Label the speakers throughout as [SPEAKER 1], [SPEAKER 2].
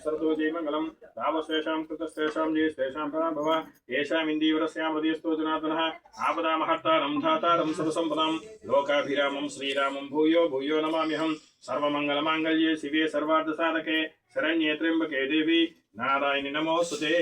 [SPEAKER 1] सरतो जयमंगलम रावस्तेषां कृतस्तेषां जयस्तेषां भव येषाम् इन्दीवरस्यां हृदयस्थो जनार्दनः आपदामहर्तारं धातारं सर्वसम्पदां लोकाभिरामं श्रीरामं भूयो भूयो नमाम्यहं सर्वमङ्गलमाङ्गल्ये शिवे सर्वार्थसाधके शरण्ये त्र्यम्बके देवी नारायणि नमोस्तुते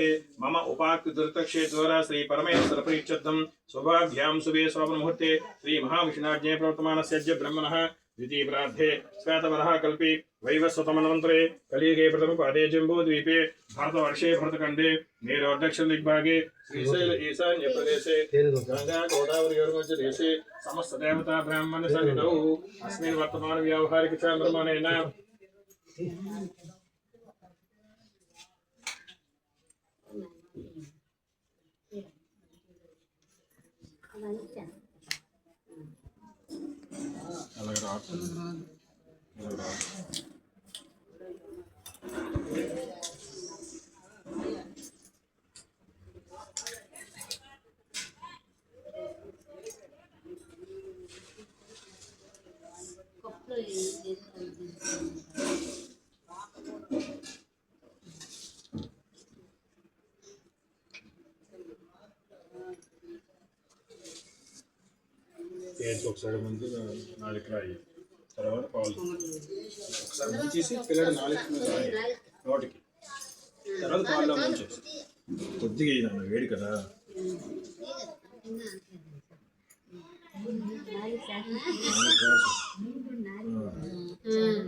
[SPEAKER 1] मम उपाकृतक्षेत्र श्री परमेश्वर प्रीत्यर्थं शुभाभ्यां शुभे स्वमुहूर्ते श्री महाविष्णुज्ञे प्रवर्तमानस्य ब्रह्मणः द्वितीय प्रार्थे श्वेतवरः कल्पे वैवस्वतमन्वन्तरे कलियुगे प्रथमपादे जम्बूद्वीपे भारतवर्षे भरतखण्डे मेरोर्दक्षिण दिग्भागे श्रीशैल ईशान्य प्रदेशे गंगा गोदावरी देशे समस्त देवता ब्राह्मण सन्निधौ अस्मिन् वर्तमान व्यावहारिक चान्द्रमानेन ఒకసారి ముందు 4 రాయి తర్వాత పాలు ఒకసారి ముంచేసి పిల్లడు 4 నోటికి తర్వాత పాలలో ముంచేసి కొద్దిగా ఇదన్న వేడి కదా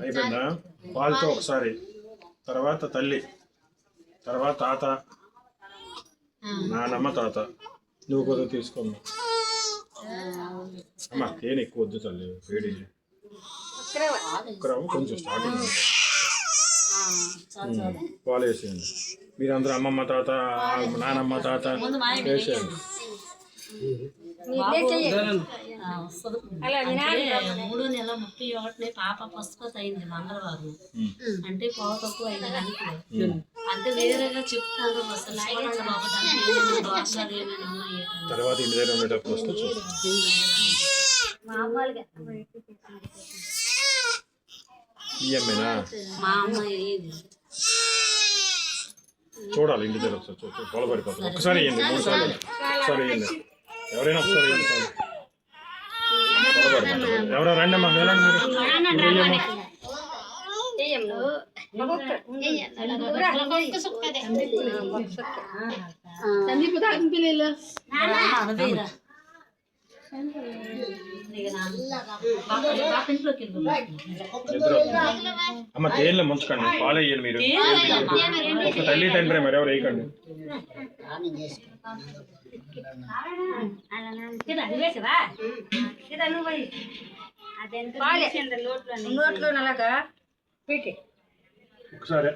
[SPEAKER 1] అయిపోయిందా పాలతో ఒకసారి తర్వాత తల్లి తర్వాత తాత నానమ్మ తాత నువ్వు కొద్దిగా తీసుకోమ్మా అమ్మా తేనె ఎక్కువ వద్దు తల్లి వేడి కొంచెం స్టార్టింగ్ పాలు వేసేయండి మీరందరూ అమ్మమ్మ తాత నానమ్మ తాత వేసేయండి
[SPEAKER 2] 3 నెలల 31 పాప పుస్తకత అయింది మంగళవారం అంటే పావు తక్కువ అయింది అంటే వేరేగా చెప్తాను అసలు
[SPEAKER 1] తర్వాత ఇంటి దగ్గర ఉండేటప్పుడు వస్తే చూడాలి ఇంటి దగ్గర ఒకసారి పొలబడిపోతుంది ఒకసారి వేయండి 3 సార్లు ఒకసారి వేయండి ఎవరైనా ఒకసారి వేయండి పొలబడిపోతుంది ఎవరో రండి అమ్మా వెళ్ళండి అమ్మ తేనెలో ముంచుకోండి పాలు వేయండి మీరు ఒక తల్లి తండ్రి మరి ఎవరు వేయకండి ఒకసారి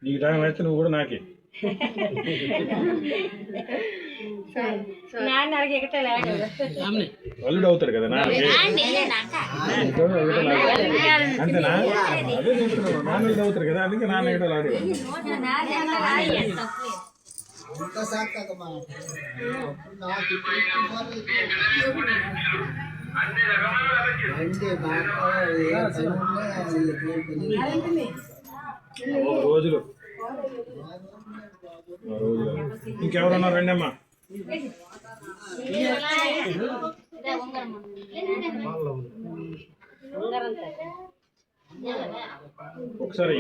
[SPEAKER 1] నీకు దాని అయితే నువ్వు కూడా నాకే అల్లుడు అవుతాడు కదా నాన్నకి అంతేనా అదే చెప్తున్నావు నాన్నది అవుతారు కదా అందుకే నాన్న ఎగటలు ఆడు రోజులు ఇంకెవరన్నా రండి అమ్మా ఒకసారి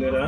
[SPEAKER 1] లేరా